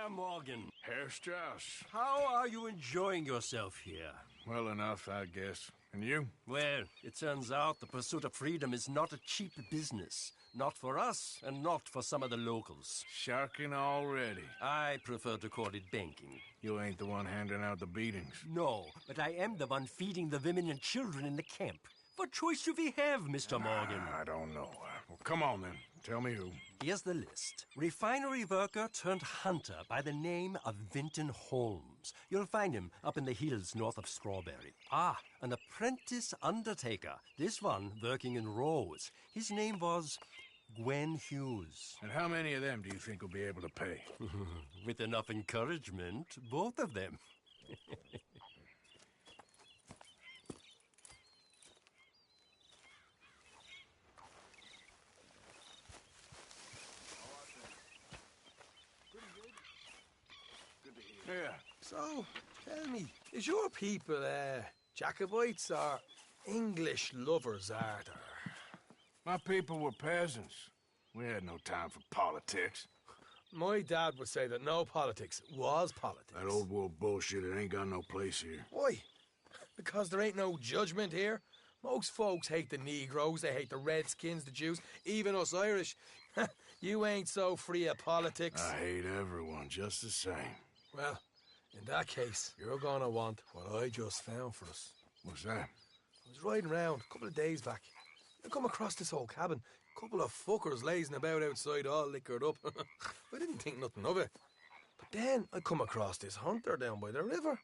Mr. Morgan. Herr Strauss. How are you enjoying yourself here? Well enough, I guess. And you? Well, it turns out the pursuit of freedom is not a cheap business. Not for us, and not for some of the locals. Sharking already. I prefer to call it banking. You ain't the one handing out the beatings. No, but I am the one feeding the women and children in the camp. What choice do we have, Mr. Morgan? I don't know. Well, come on then. Tell me who. Here's the list. Refinery worker turned hunter by the name of Vinton Holmes. You'll find him up in the hills north of Strawberry. Ah, an apprentice undertaker. This one working in Rose. His name was Gwen Hughes. And how many of them do you think will be able to pay? With enough encouragement, both of them. Yeah. So, tell me, is your people, Jacobites or English lovers, are there? My people were peasants. We had no time for politics. My dad would say that no politics was politics. That old world bullshit, it ain't got no place here. Why? Because there ain't no judgment here? Most folks hate the Negroes, they hate the Redskins, the Jews, even us Irish. You ain't so free of politics. I hate everyone just the same. Well, in that case, you're gonna want what I just found for us. What's that? I was riding around a couple of days back. I come across this old cabin. A couple of fuckers lazing about outside all liquored up. I didn't think nothing of it. But then I come across this hunter down by the river.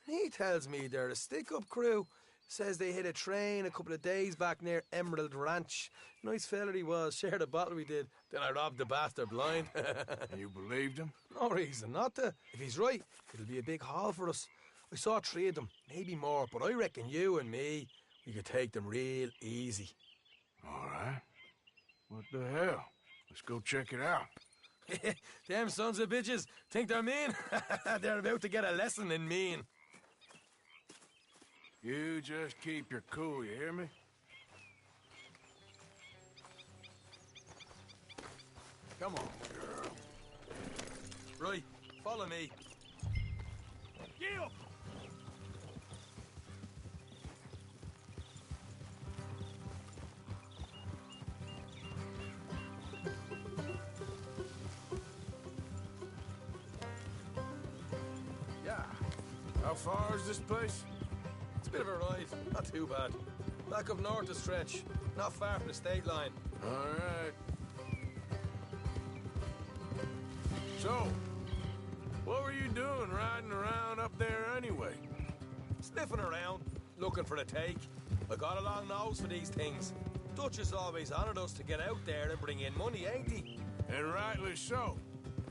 And he tells me they're a stick-up crew. Says they hit a train a couple of days back near Emerald Ranch. Nice fella he was, shared a bottle we did. Then I robbed the bastard blind. And you believed him? No reason not to. If he's right, it'll be a big haul for us. I saw 3 of them, maybe more, but I reckon you and me, we could take them real easy. All right. What the hell? Let's go check it out. Them sons of bitches think they're mean. They're about to get a lesson in mean. You just keep your cool, you hear me? Come on, girl. Right, follow me. Gil! Yeah. How far is this place? It's a bit of a ride, not too bad. Back up north to stretch, not far from the state line. All right. So, what were you doing riding around up there anyway? Sniffing around, looking for a take. I got a long nose for these things. Dutch has always honoured us to get out there and bring in money, ain't he? And rightly so.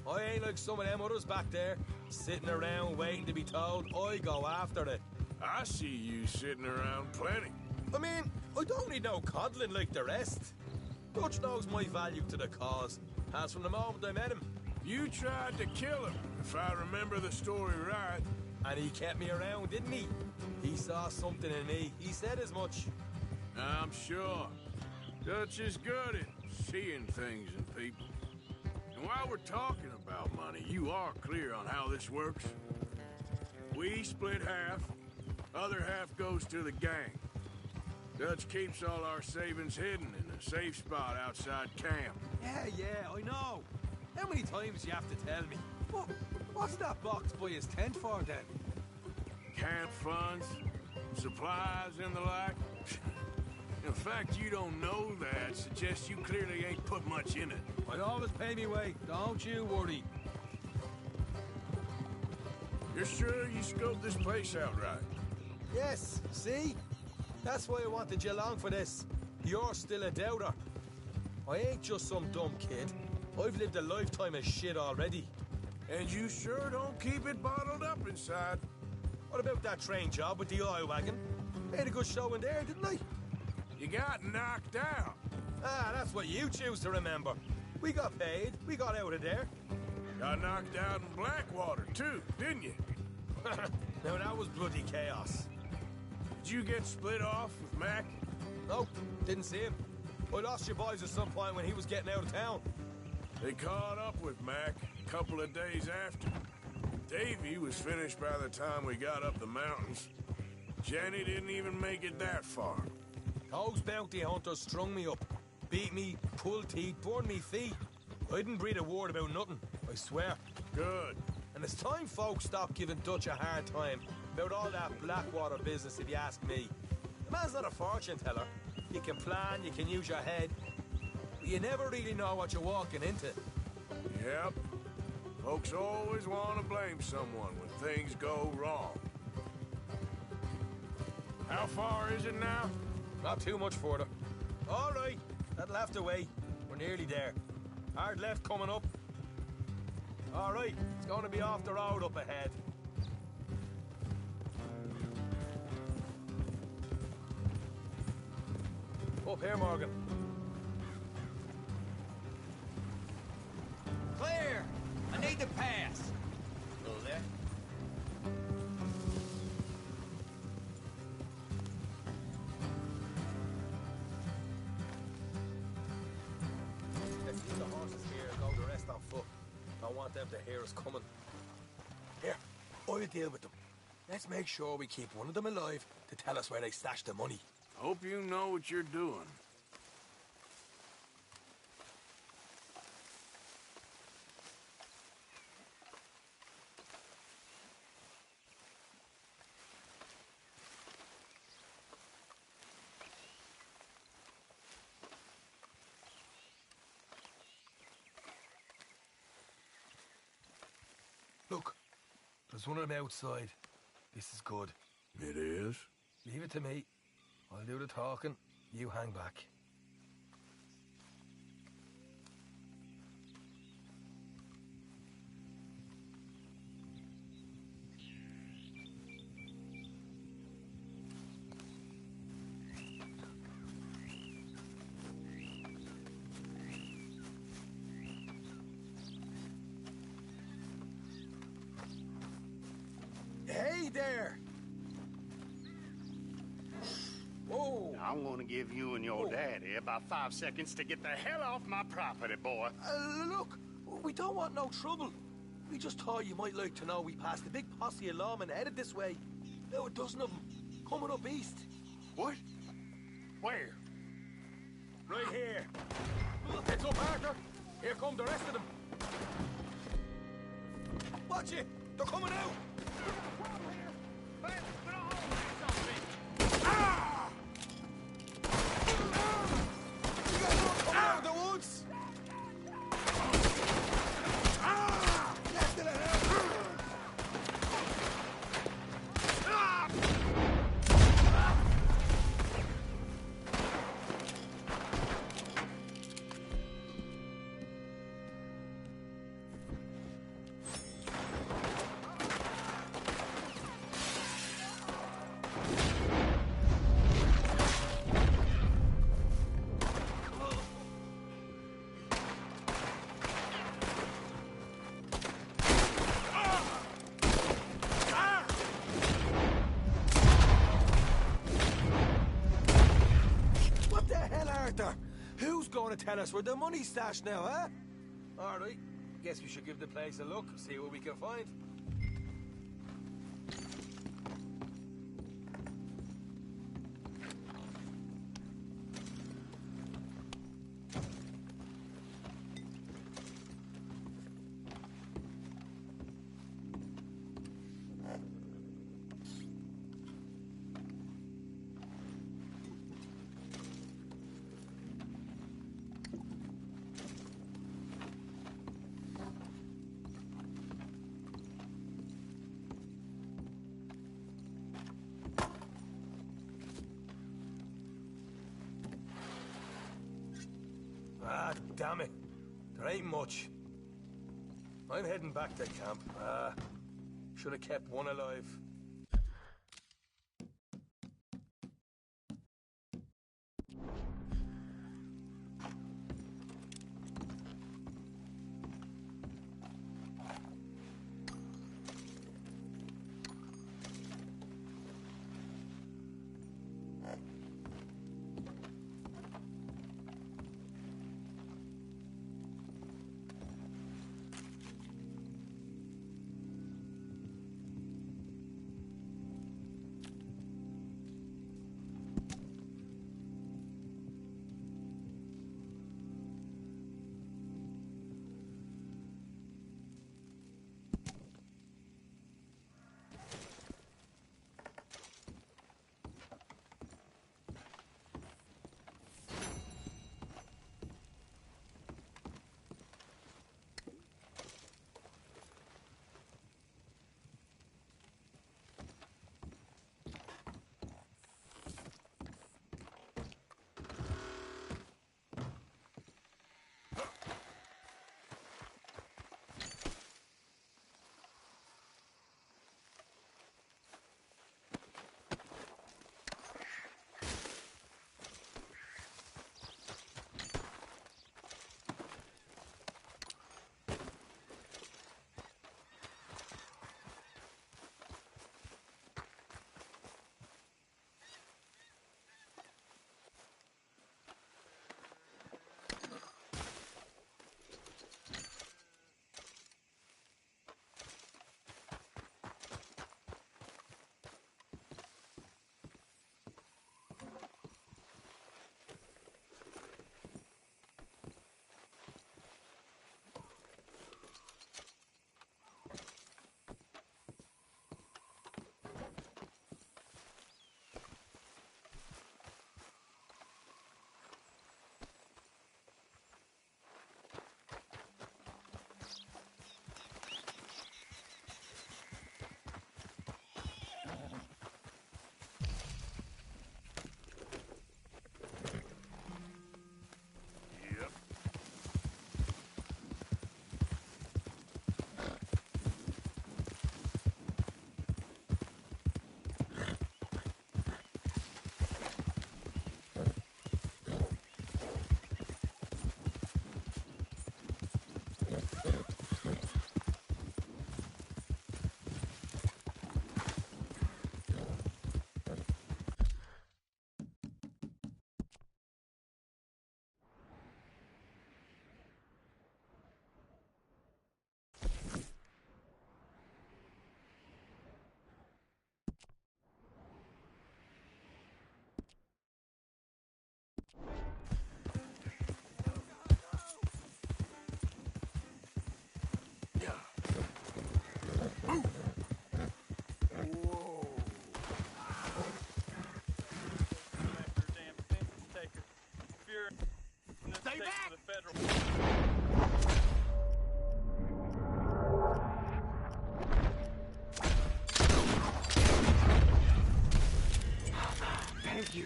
I ain't like some of them others back there, sitting around waiting to be told. I go after it. I see you sitting around plenty. I mean, I don't need no coddling like the rest. Dutch knows my value to the cause, as from the moment I met him. You tried to kill him, if I remember the story right. And he kept me around, didn't he? He saw something in me. He said as much. I'm sure. Dutch is good at seeing things in people. And while we're talking about money, you are clear on how this works? We split half, other half goes to the gang. Dutch keeps all our savings hidden in a safe spot outside camp. Yeah, I know. How many times you have to tell me? What's that box by his tent for, then? Camp funds, supplies, and the like. In fact, you don't know that suggests you clearly ain't put much in it. I always pay me way, don't you worry. You're sure you scoped this place out right? Yes, see? That's why I wanted you along for this. You're still a doubter. I ain't just some dumb kid. I've lived a lifetime of shit already. And you sure don't keep it bottled up inside. What about that train job with the oil wagon? Made a good show in there, didn't I? You got knocked out. Ah, that's what you choose to remember. We got paid. We got out of there. Got knocked out in Blackwater, too, didn't you? Now, that was bloody chaos. Did you get split off with Mac? Nope, didn't see him. I lost your boys at some point when he was getting out of town. They caught up with Mac a couple of days after. Davy was finished by the time we got up the mountains. Jenny didn't even make it that far. Those bounty hunters strung me up. Beat me, pulled teeth, burned me feet. I didn't breathe a word about nothing, I swear. Good. And it's time folks stop giving Dutch a hard time about all that Blackwater business, if you ask me. The man's not a fortune teller. You can plan, you can use your head, but you never really know what you're walking into. Yep. Folks always want to blame someone when things go wrong. How far is it now? Not too much further. All right, that'll have to wait. We're nearly there. Hard left coming up. All right, it's going to be off the road up ahead. Up here, Morgan. Clear! I need to pass. Hello there. Let's leave the horses here and go the rest on foot. Don't want them to hear us coming. Here, I'll deal with them. Let's make sure we keep one of them alive to tell us where they stashed the money. Hope you know what you're doing. Look, there's one of them outside. This is good. It is? Leave it to me. I'll do the talking. You hang back. Hey there! Whoa! I'm gonna give you and your daddy about 5 seconds to get the hell off my property, boy. Look, we don't want no trouble. We just thought you might like to know we passed a big posse of lawmen headed this way. About a dozen of them, coming up east. What? Where? Right here. Heads up, Arthur. Here come the rest of them. Watch it! They're coming out! Who's going to tell us where the money's stashed now, huh? All right. Guess we should give the place a look, see what we can find. Ah, damn it. There ain't much. I'm heading back to camp. Should have kept one alive.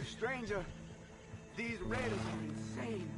Stranger, these raiders are insane.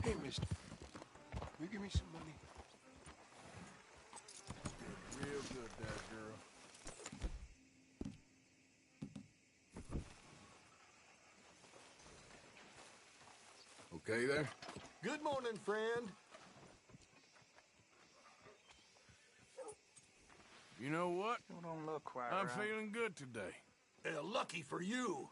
Hey, mister. Will you give me some money? Real good, that girl. Okay there? Good morning, friend. You know what? You don't look quite I'm right. feeling good today. Lucky for you.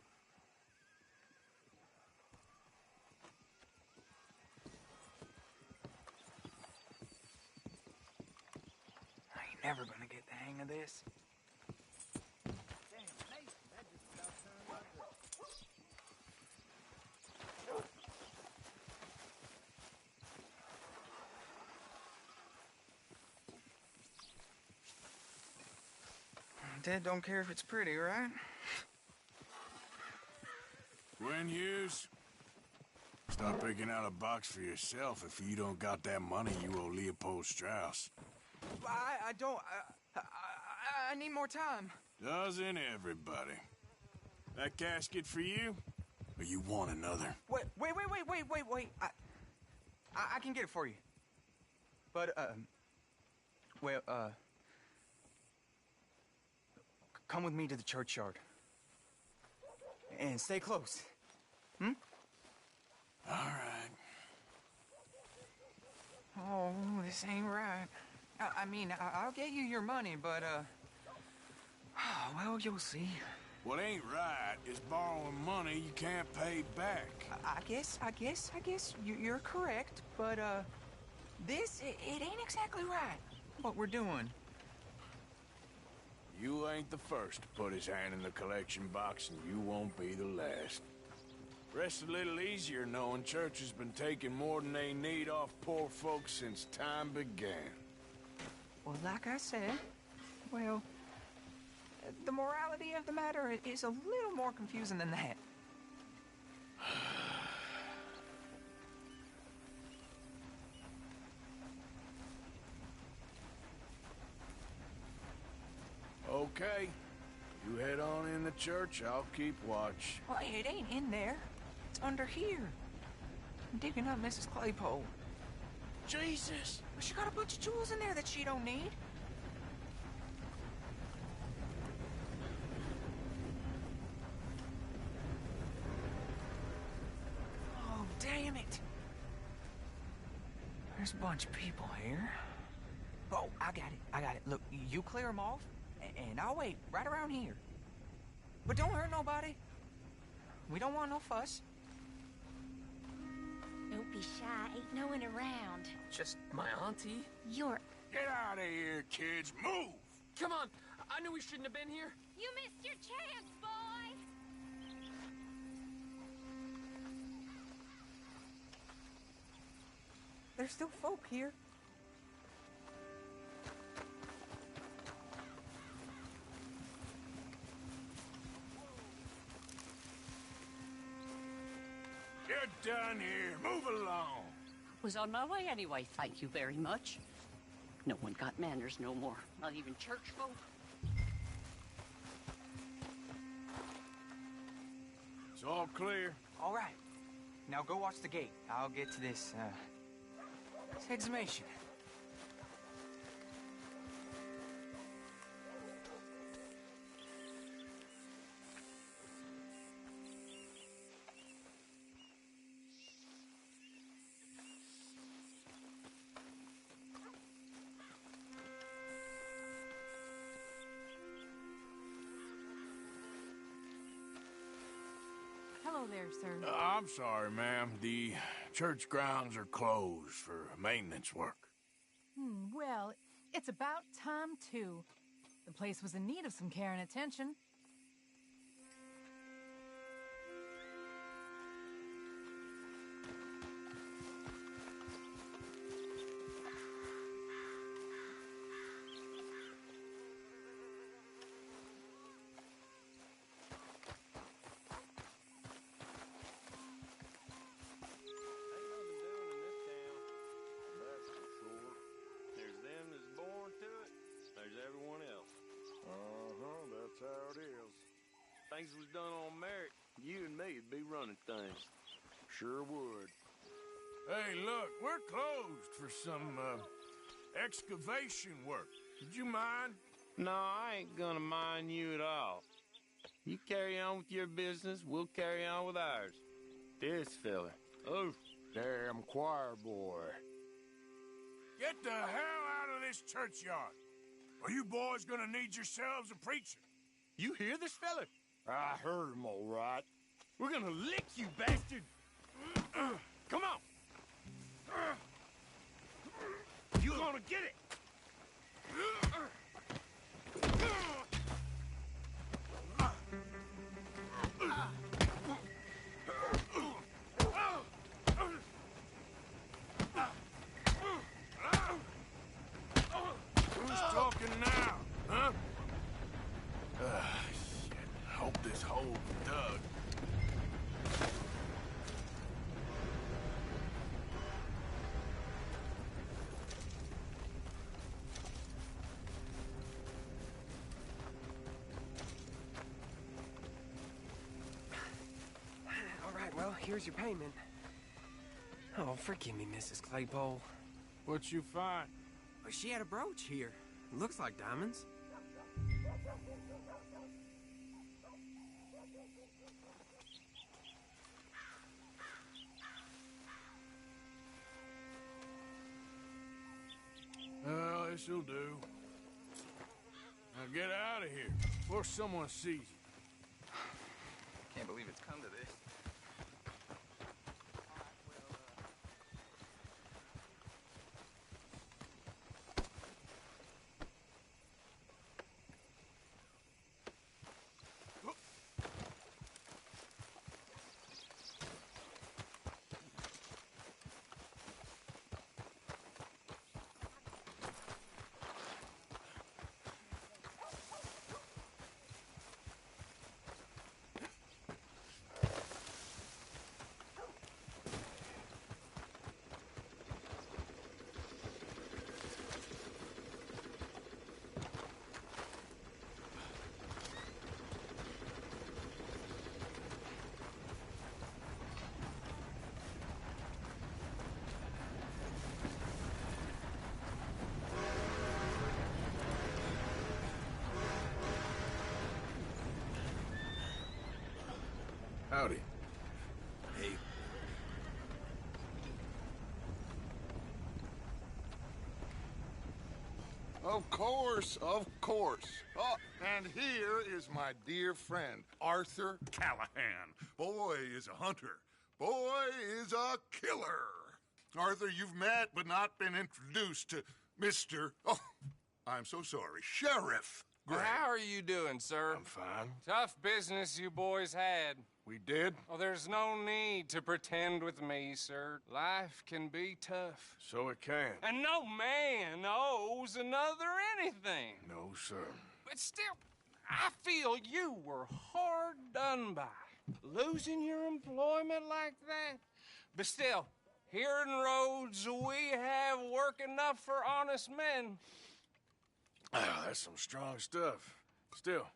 I ain't never gonna get the hang of this. Dad don't care if it's pretty, right? Gwen Hughes, start picking out a box for yourself if you don't got that money you owe Leopold Strauss. I don't. I need more time. Doesn't everybody? That casket for you? Or you want another? Wait. I can get it for you. But, come with me to the churchyard. And stay close. All right. Oh, this ain't right. I mean, I'll get you your money, but, well, you'll see. What ain't right is borrowing money you can't pay back. I guess you're correct, but, this, it ain't exactly right, what we're doing. You ain't the first to put his hand in the collection box, and you won't be the last. Rests a little easier knowing church has been taking more than they need off poor folks since time began. Well, like I said, well, the morality of the matter is a little more confusing than that. Okay. You head on in the church, I'll keep watch. Well, it ain't in there. It's under here. I'm digging up Mrs. Claypole. Jesus! Well, she got a bunch of jewels in there that she don't need. Oh, damn it. There's a bunch of people here. Oh, I got it. Look, you clear them off, and I'll wait right around here. But don't hurt nobody. We don't want no fuss. Don't be shy. Ain't no one around. Just my auntie. Your Get out of here, kids. Move! Come on! I knew we shouldn't have been here. You missed your chance, boy! There's still folk here. You're done here. Move along. Was on my way anyway, thank you very much. No one got manners no more, not even church folk. It's all clear. All right. Now go watch the gate. I'll get to this exhumation. Hello there, sir. I'm sorry, ma'am. The church grounds are closed for maintenance work. Well, it's about time, too. The place was in need of some care and attention. That's how it is. Things was done on merit, you and me'd be running things. Sure would. Hey, look, we're closed for some, excavation work. Would you mind? No, I ain't gonna mind you at all. You carry on with your business, we'll carry on with ours. This fella. Oh, Damn choir boy. Get the hell out of this churchyard. Or you boys gonna need yourselves a preacher. you hear this fella? I heard him all right. We're gonna lick you, bastard! Come on! You're gonna get it! Who's talking now, huh? Shit. Hope this hole's dug. All right, well, here's your payment. Oh, forgive me, Mrs. Claypole. What you find? She had a brooch here. Looks like diamonds. Well, this'll do. Now get out of here before someone sees you. Can't believe it's come to this. Howdy. Hey, Of course, of course. Oh, and here is my dear friend, Arthur Callahan. Boy is a hunter. Boy is a killer. Arthur, you've met but not been introduced to Mr. Oh, I'm so sorry. Sheriff Gray. How are you doing, sir? I'm fine. Tough business you boys had. We did? Oh, there's no need to pretend with me, sir. Life can be tough. So it can. And no man owes another anything. No, sir. But still, I feel you were hard done by. Losing your employment like that. But still, here in Rhodes, we have work enough for honest men. Ah, that's some strong stuff. Still,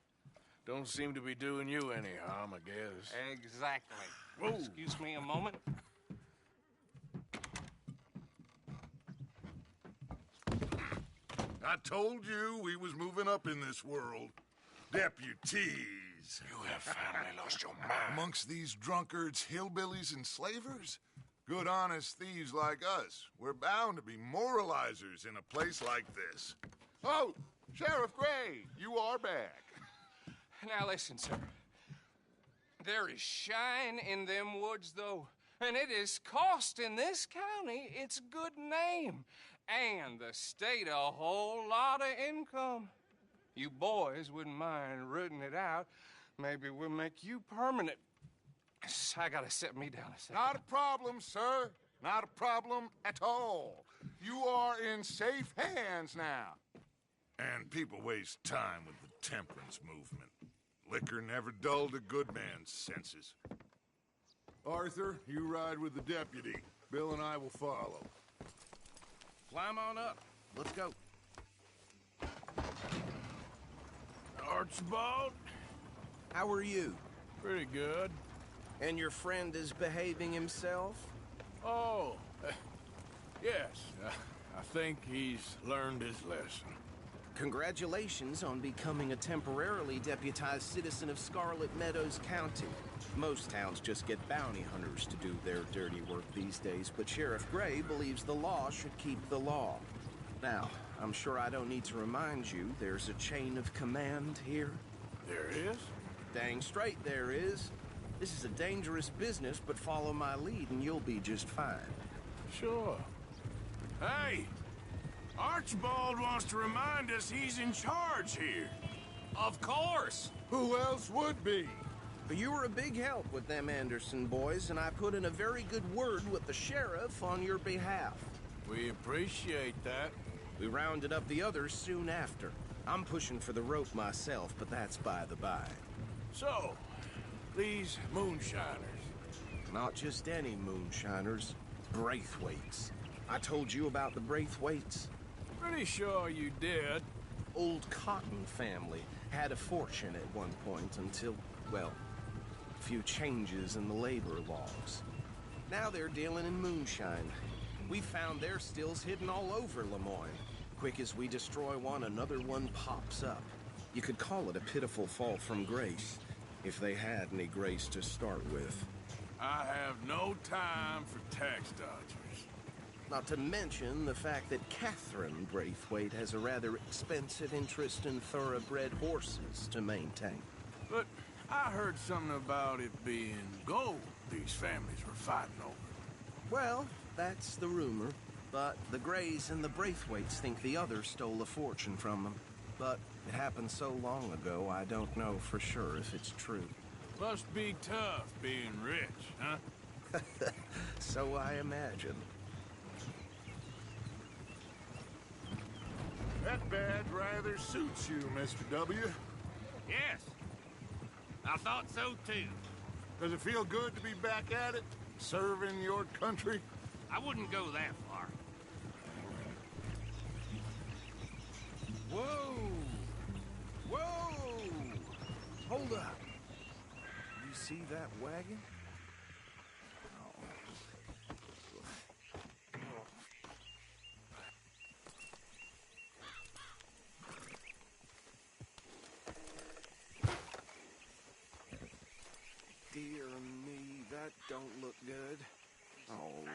don't seem to be doing you any harm, I guess. Exactly. Whoa. Excuse me a moment. I told you we was moving up in this world. Deputies. You have finally lost your mind. Amongst these drunkards, hillbillies, and slavers? Good, honest thieves like us. We're bound to be moralizers in a place like this. Oh, Sheriff Gray, you are back. Now listen, sir. There is shine in them woods, though, and it is costing this county its good name and the state a whole lot of income. You boys wouldn't mind rooting it out. Maybe we'll make you permanent. I gotta sit me down a second. Not a problem, sir. Not a problem at all. You are in safe hands now. And people waste time with the temperance movement. Liquor never dulled a good man's senses. Arthur, you ride with the deputy. Bill and I will follow. Climb on up. Let's go. Archibald? How are you? Pretty good. And your friend is behaving himself? Oh, yes. I think he's learned his lesson. Congratulations on becoming a temporarily deputized citizen of Scarlet Meadows County. Most towns just get bounty hunters to do their dirty work these days, but Sheriff Gray believes the law should keep the law. Now, I'm sure I don't need to remind you, there's a chain of command here. There is? Dang straight there is. This is a dangerous business, but follow my lead and you'll be just fine. Sure. Hey! Archibald wants to remind us he's in charge here. Of course! Who else would be? You were a big help with them Anderson boys, and I put in a very good word with the sheriff on your behalf. We appreciate that. We rounded up the others soon after. I'm pushing for the rope myself, but that's by the by. So, these moonshiners. Not just any moonshiners. Braithwaites. I told you about the Braithwaites? Pretty sure you did. Old Cotton family had a fortune at one point until, well, a few changes in the labor laws. Now they're dealing in moonshine. We found their stills hidden all over Lemoyne. Quick as we destroy one, another one pops up. You could call it a pitiful fall from grace, if they had any grace to start with. I have no time for tax dodgers. Not to mention the fact that Catherine Braithwaite has a rather expensive interest in thoroughbred horses to maintain. But I heard something about it being gold these families were fighting over. Well, that's the rumor. But the Grays and the Braithwaites think the other stole a fortune from them. But it happened so long ago, I don't know for sure if it's true. Must be tough being rich, huh? So I imagine. That badge rather suits you, Mr. W. Yes. I thought so, too. Does it feel good to be back at it? Serving your country? I wouldn't go that far. Whoa! Whoa! Hold up. You see that wagon? Dear me, that don't look good. Oh.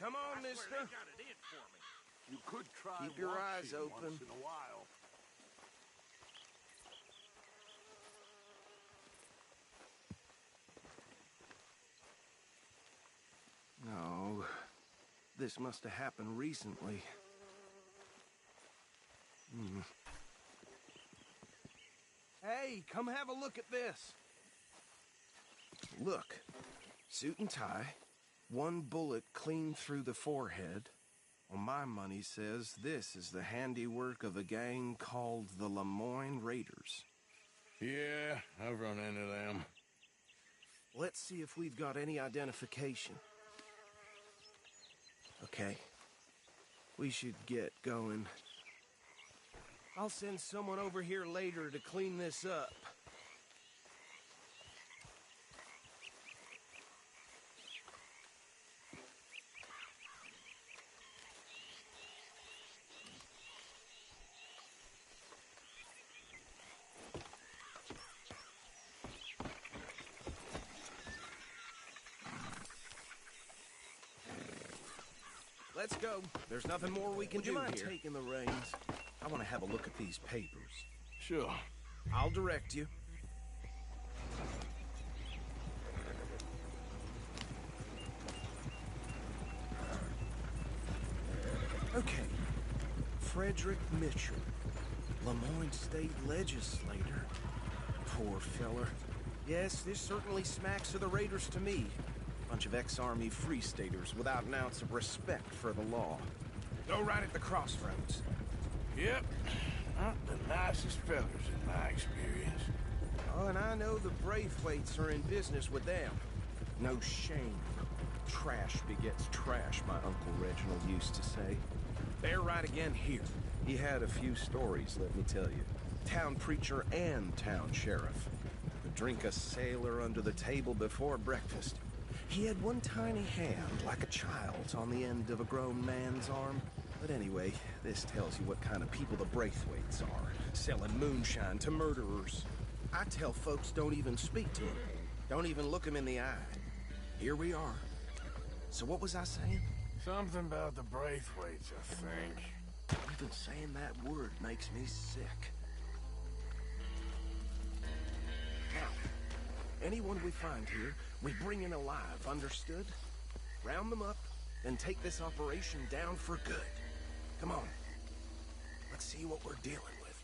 Come on, mister. You could try Keep your eyes washing open. once in a while. No. this must have happened recently. Hey, come have a look at this. Look, suit and tie, one bullet clean through the forehead. Well, my money says this is the handiwork of a gang called the Lemoyne Raiders. Yeah, I've run into them. Let's see if we've got any identification. Okay. We should get going. I'll send someone over here later to clean this up. Let's go. There's nothing more we can do here. Would you mind taking the reins? I want to have a look at these papers. Sure. I'll direct you. Okay. Frederick Mitchell, Lemoyne State Legislator. Poor feller. Yes, this certainly smacks of the Raiders to me. Bunch of ex-Army Free Staters without an ounce of respect for the law. Go right at the crossroads. Yep. Not the nicest fellas in my experience. Oh, and I know the Braithwaites are in business with them. No shame. Trash begets trash, my Uncle Reginald used to say. They're right again here. He had a few stories, let me tell you. Town preacher and town sheriff. Would drink a sailor under the table before breakfast. He had one tiny hand, like a child's, on the end of a grown man's arm. But anyway, this tells you what kind of people the Braithwaites are, selling moonshine to murderers. I tell folks don't even speak to them. Don't even look them in the eye. Here we are. So what was I saying? Something about the Braithwaites, I think. Even saying that word makes me sick. Now, anyone we find here, we bring in alive, understood? Round them up, and take this operation down for good. Come on. Let's see what we're dealing with.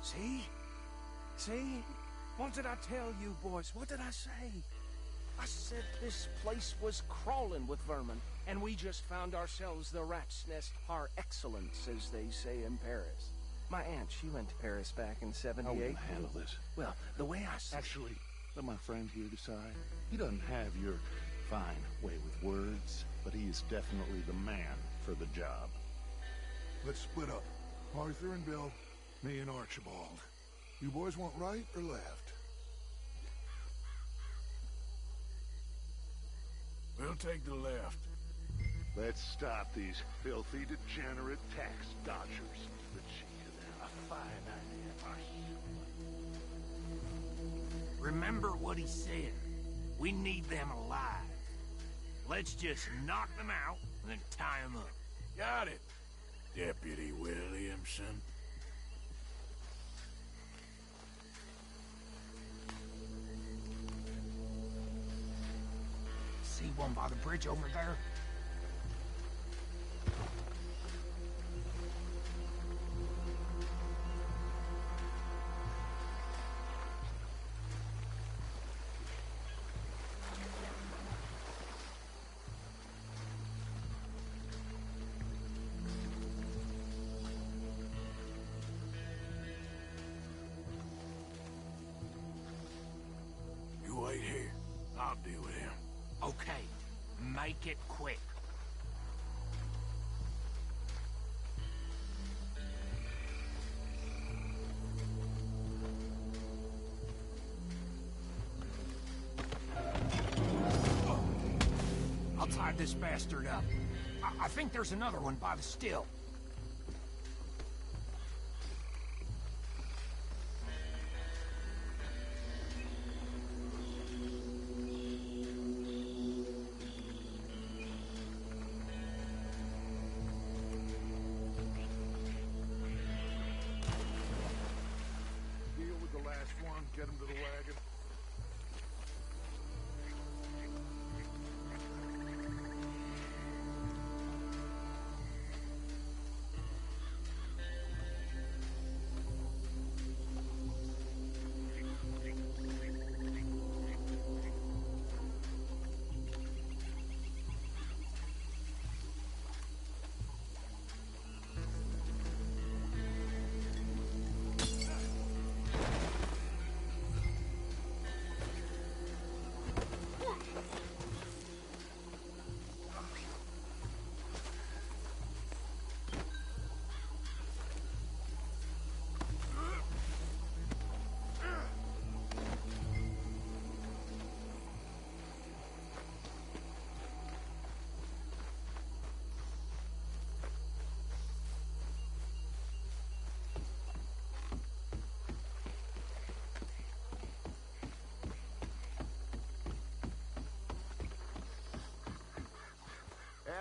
See? See? What did I tell you, boys? What did I say? I said this place was crawling with vermin, and we just found ourselves the rat's nest par excellence, as they say in Paris. My aunt, she went to Paris back in '78. How will you handle this? Well, the way I see... Actually, let my friend here decide. He doesn't have your fine way with words, but he is definitely the man for the job. Let's split up. Arthur and Bill, me and Archibald. You boys want right or left? We'll take the left. Let's stop these filthy, degenerate tax dodgers. The cheek of them. A fine idea, Remember what he said. We need them alive. Let's just knock them out and then tie them up. Got it, Deputy Williamson. See one by the bridge over there? You wait here. I'll deal with him. Okay. Make it quick. I'll tie this bastard up. I think there's another one by the still. get him to the wagon.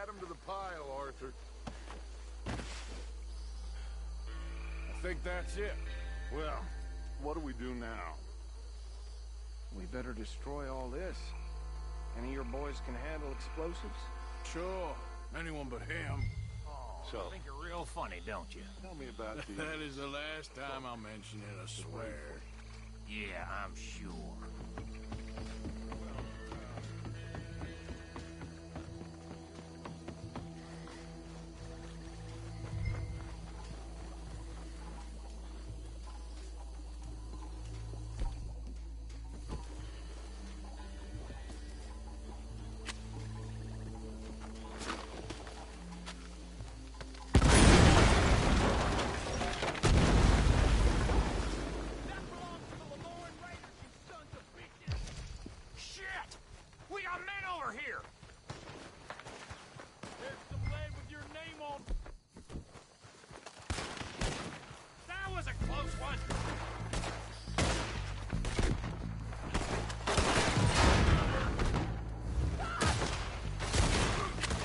Add him to the pile, Arthur. I think that's it. Well, what do we do now? We better destroy all this. Any of your boys can handle explosives? Sure. Anyone but him. So, you think you're real funny, don't you? Tell me about the... That is the last time I'll mention it, I swear. Yeah, I'm sure.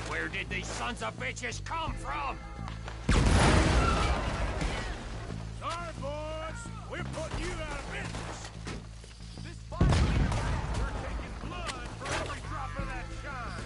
Where did these sons of bitches come from? Sorry, boys. We're putting you out of business. This fight, we're taking blood for every drop of that shine.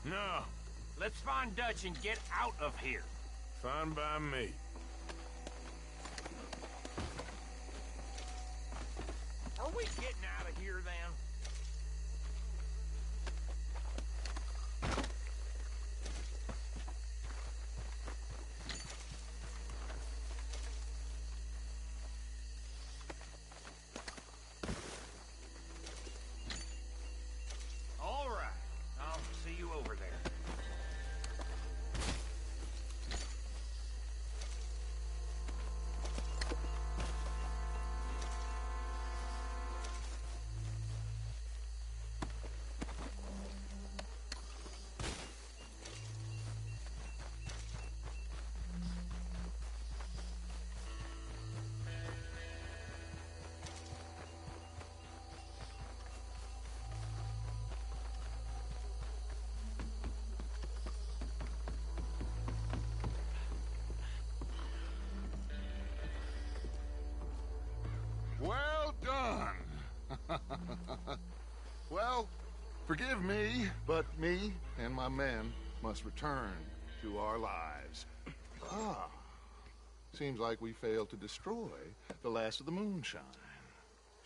No. Let's find Dutch and get out of here. Fine by me. Are we getting out of here, then? All right. I'll see you over there. Well, forgive me, but me and my men must return to our lives. Ah, seems like we failed to destroy the last of the moonshine.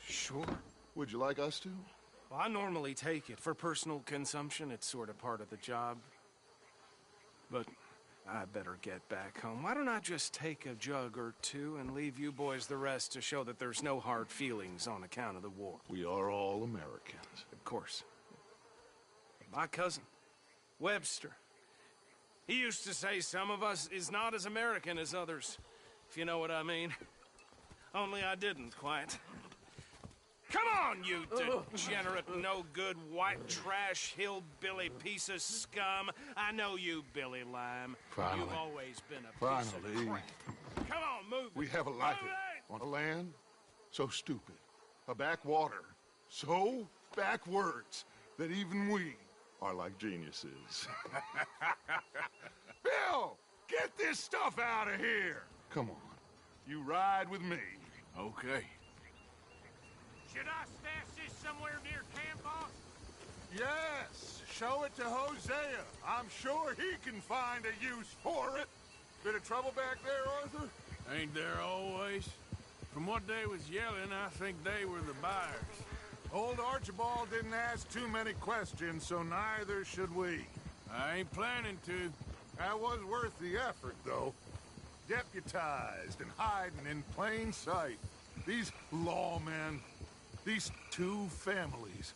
Sure. Would you like us to? Well, I normally take it. For personal consumption, it's sort of part of the job. But I better get back home. Why don't I just take a jug or two and leave you boys the rest to show that there's no hard feelings on account of the war? We are all Americans. Of course. My cousin, Webster, he used to say some of us is not as American as others, if you know what I mean. Only I didn't quite. Come on, you degenerate, no-good, white trash, hillbilly piece of scum. I know you, Billy Lime. Finally. You've always been a piece of crap. Come on, move it. We have a life on a land so stupid, a backwater so backwards that even we are like geniuses. Bill, get this stuff out of here. Come on, you ride with me. Okay. Should I stash this somewhere near camp, boss? Yes, show it to Hosea. I'm sure he can find a use for it. Bit of trouble back there, Arthur? Ain't there always? From what they was yelling, I think they were the buyers. Old Archibald didn't ask too many questions, so neither should we. I ain't planning to. That was worth the effort, though. Deputized and hiding in plain sight. These lawmen, these two families.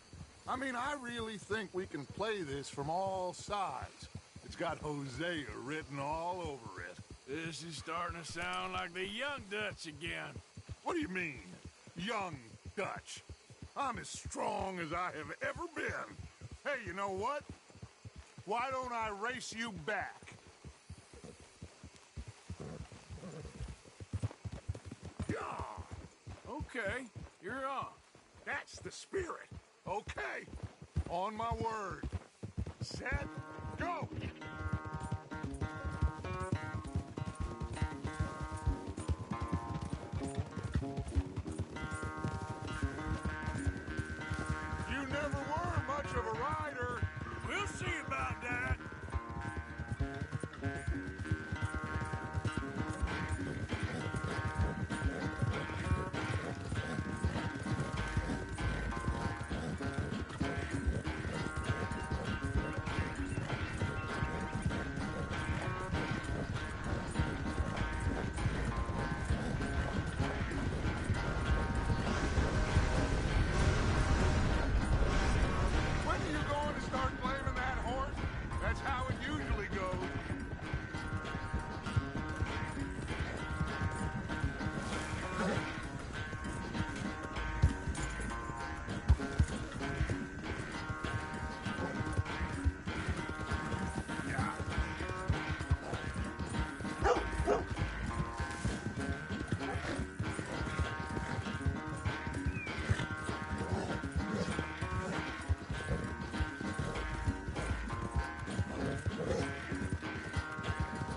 I mean, I really think we can play this from all sides. It's got Hosea written all over it. This is starting to sound like the Young Dutch again. What do you mean, Young Dutch? I'm as strong as I have ever been. Hey, you know what? Why don't I race you back? Yeah. Okay, you're on. That's the spirit. Okay. On my word. Set, go! You never were much of a rider. We'll see about that. When are you going to start blaming that horse? That's how it usually goes.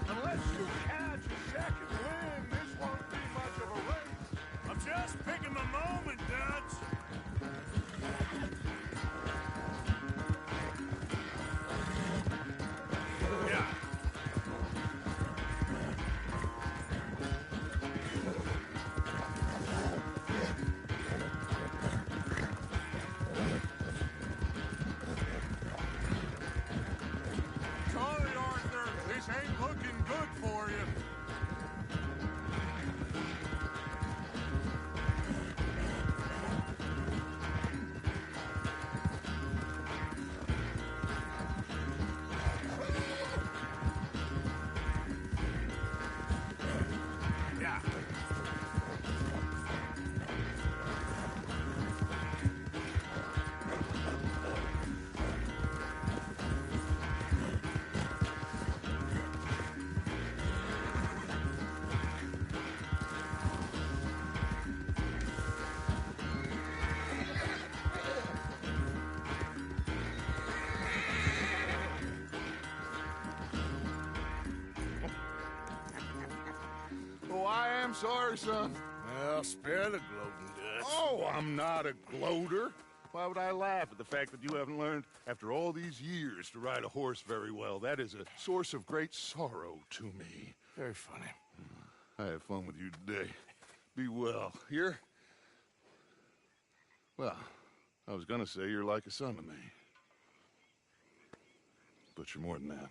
Unless you catch a second wind, this won't be much of a race. I'm just picking my moment, Dutch. Yeah. Sorry, Arthur. This ain't looking good for you. Yeah. Oh, I am sorry, son. Well, spare the gloating, Dutch. Oh, I'm not a gloater. Why would I laugh at the fact that you haven't learned, after all these years, to ride a horse very well? That is a source of great sorrow to me. Very funny. I had fun with you today. Be well. Here? Well, I was gonna say you're like a son to me. But you're more than that.